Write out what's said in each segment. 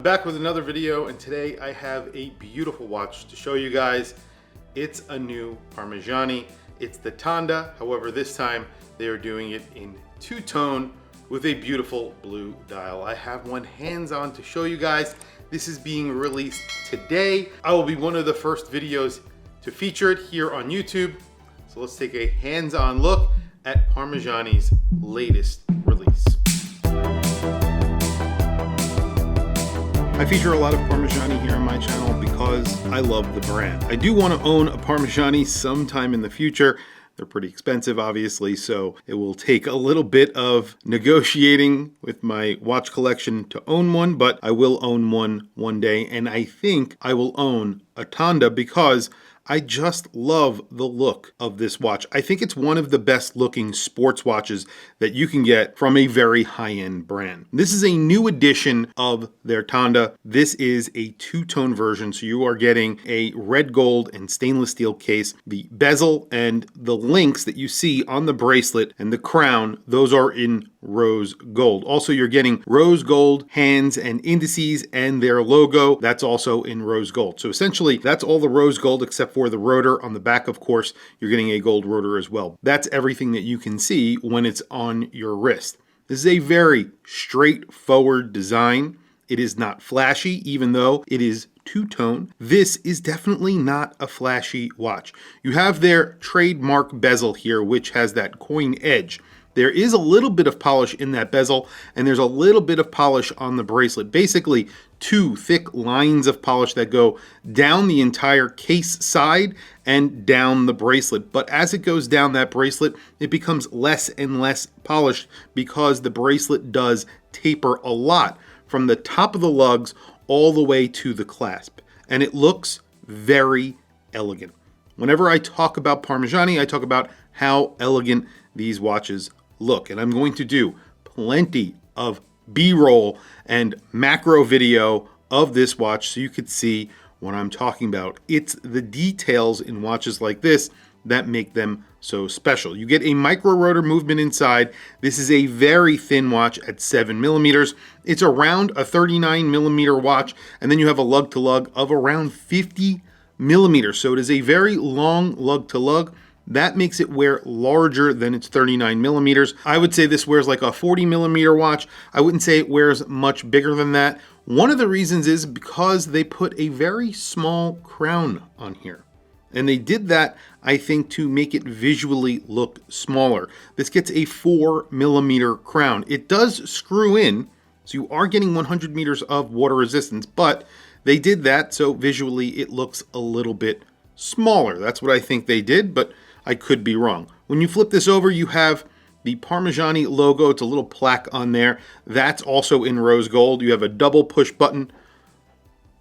Back with another video, and today I have a beautiful watch to show you guys. It's a new Parmigiani. It's the Tonda. However, this time they are doing it in two-tone with a beautiful blue dial. I have one hands-on to show you guys. This is being released today. I will be one of the first videos to feature it here on YouTube. So let's take a hands-on look at Parmigiani's latest release. I feature a lot of Parmigiani here on my channel because I love the brand. I do want to own a Parmigiani sometime in the future. They're pretty expensive, obviously, so it will take a little bit of negotiating with my watch collection to own one, but I will own one day, and I think I will own a Tonda because I just love the look of this watch. I think it's one of the best looking sports watches that you can get from a very high-end brand. This is a new edition of their Tonda. This is a two-tone version, so you are getting a red gold and stainless steel case. The bezel and the links that you see on the bracelet and the crown, those are in rose gold. Also, you're getting rose gold hands and indices and their logo. That's also in rose gold. So essentially, that's all the rose gold except for the rotor on the back. Of course, you're getting a gold rotor as well. That's everything that you can see when it's on your wrist. This is a very straightforward design. It is not flashy, even though it is two-tone. This is definitely not a flashy watch. You have their trademark bezel here, which has that coin edge. There is a little bit of polish in that bezel, and there's a little bit of polish on the bracelet. Basically, two thick lines of polish that go down the entire case side and down the bracelet. But as it goes down that bracelet, it becomes less and less polished because the bracelet does taper a lot from the top of the lugs all the way to the clasp. And it looks very elegant. Whenever I talk about Parmigiani, I talk about how elegant these watches look, and I'm going to do plenty of B-roll and macro video of this watch so you could see what I'm talking about. It's the details in watches like this that make them so special. You get a micro-rotor movement inside. This is a very thin watch at 7 millimeters. It's around a 39 millimeter watch, and then you have a lug-to-lug of around 50 millimeters. So it is a very long lug-to-lug. That makes it wear larger than its 39 millimeters. I would say this wears like a 40 millimeter watch. I wouldn't say it wears much bigger than that. One of the reasons is because they put a very small crown on here. And they did that, I think, to make it visually look smaller. This gets a 4 millimeter crown. It does screw in, so you are getting 100 meters of water resistance, but they did that so visually it looks a little bit smaller. That's what I think they did, but I could be wrong. When you flip this over, you have the Parmigiani logo. It's a little plaque on there. That's also in rose gold. You have a double push button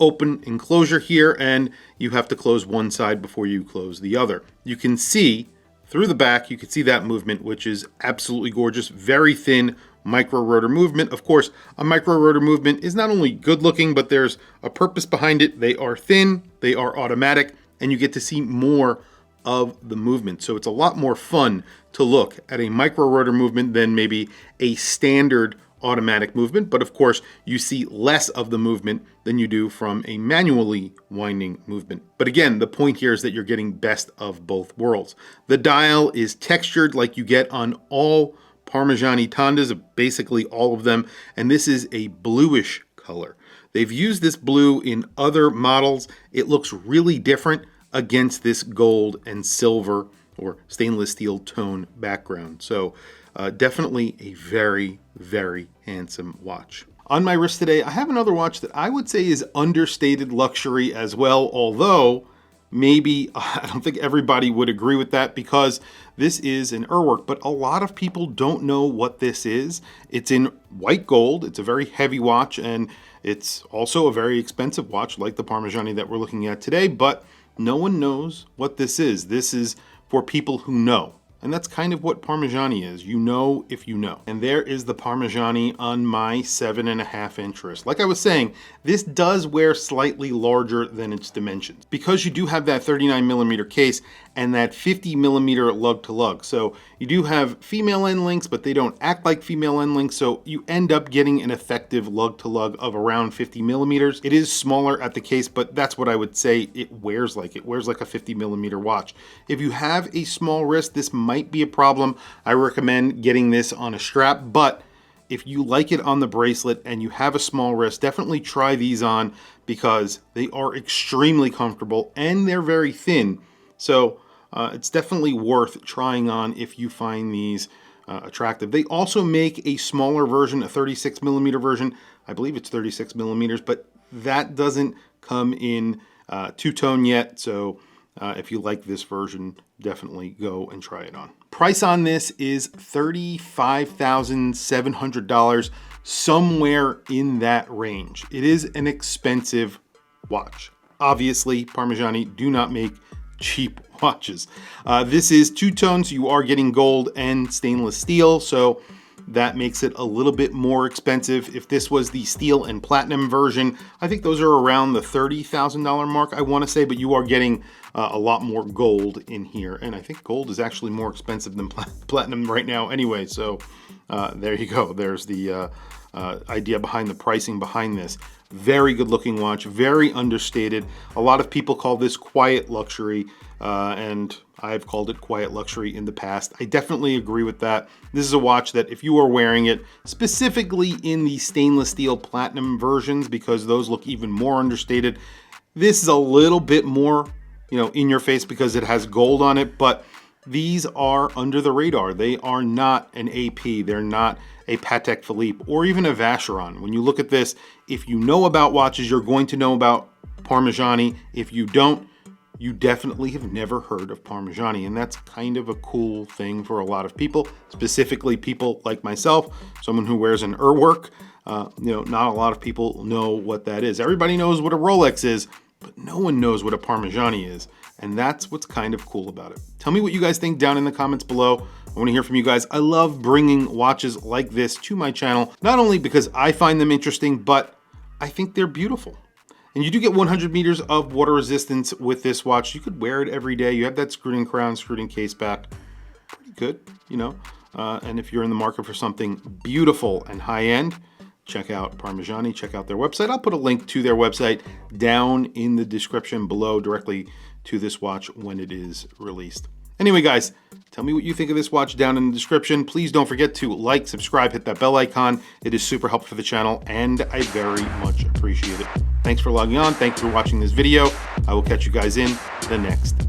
open enclosure here, and you have to close one side before you close the other. You can see through the back, you can see that movement, which is absolutely gorgeous. Very thin micro-rotor movement. Of course, a micro-rotor movement is not only good looking, but there's a purpose behind it. They are thin, they are automatic, and you get to see more of the movement. So it's a lot more fun to look at a micro-rotor movement than maybe a standard automatic movement. But of course, you see less of the movement than you do from a manually winding movement. But again, the point here is that you're getting best of both worlds. The dial is textured like you get on all Parmigiani Tondas, basically all of them. And this is a bluish color. They've used this blue in other models. It looks really different against this gold and silver or stainless steel tone background. So definitely a very, very handsome watch. On my wrist today, I have another watch that I would say is understated luxury as well, although maybe I don't think everybody would agree with that because this is an Urwerk, but a lot of people don't know what this is. It's in white gold. It's a very heavy watch, and it's also a very expensive watch like the Parmigiani that we're looking at today, but no one knows what this is. This is for people who know. And that's kind of what Parmigiani is. You know if you know. And there is the Parmigiani on my 7.5-inch wrist. Like I was saying, this does wear slightly larger than its dimensions because you do have that 39mm case and that 50mm lug to lug. So you do have female end links, but they don't act like female end links. So you end up getting an effective lug to lug of around 50mm. It is smaller at the case, but that's what I would say it wears like. It wears like a 50mm watch. If you have a small wrist, this might be a problem. I recommend getting this on a strap, but if you like it on the bracelet and you have a small wrist, definitely try these on because they are extremely comfortable and they're very thin. So it's definitely worth trying on if you find these attractive. They also make a smaller version, a 36mm version. I believe it's 36mm, but that doesn't come in two-tone yet. So if you like this version, definitely go and try it on. Price on this is $35,700, somewhere in that range. It is an expensive watch. Obviously, Parmigiani do not make cheap watches. This is two-tone, so you are getting gold and stainless steel, so that makes it a little bit more expensive. If this was the steel and platinum version, I think those are around the $30,000 mark, I want to say, but you are getting a lot more gold in here. And I think gold is actually more expensive than platinum right now anyway. So there you go. There's the idea behind the pricing behind this. Very good looking watch, very understated. A lot of people call this quiet luxury, and I've called it quiet luxury in the past. I definitely agree with that. This is a watch that if you are wearing it, specifically in the stainless steel platinum versions, because those look even more understated, this is a little bit more, in your face because it has gold on it, but these are under the radar. They are not an AP. They're not a Patek Philippe or even a Vacheron. When you look at this, if you know about watches, you're going to know about Parmigiani. If you don't, you definitely have never heard of Parmigiani, and that's kind of a cool thing for a lot of people, specifically people like myself, someone who wears an Urwerk. Not a lot of people know what that is. Everybody knows what a Rolex is, but no one knows what a Parmigiani is, and that's what's kind of cool about it. Tell me what you guys think down in the comments below. I want to hear from you guys. I love bringing watches like this to my channel, not only because I find them interesting, but I think they're beautiful. And you do get 100 meters of water resistance with this watch. You could wear it every day. You have that screwed-in crown, screwed-in case back. Pretty good, and if you're in the market for something beautiful and high-end, check out Parmigiani, check out their website. I'll put a link to their website down in the description below directly to this watch when it is released. Anyway, guys, tell me what you think of this watch down in the description. Please don't forget to like, subscribe, hit that bell icon. It is super helpful for the channel, and I very much appreciate it. Thanks for logging on. Thanks for watching this video. I will catch you guys in the next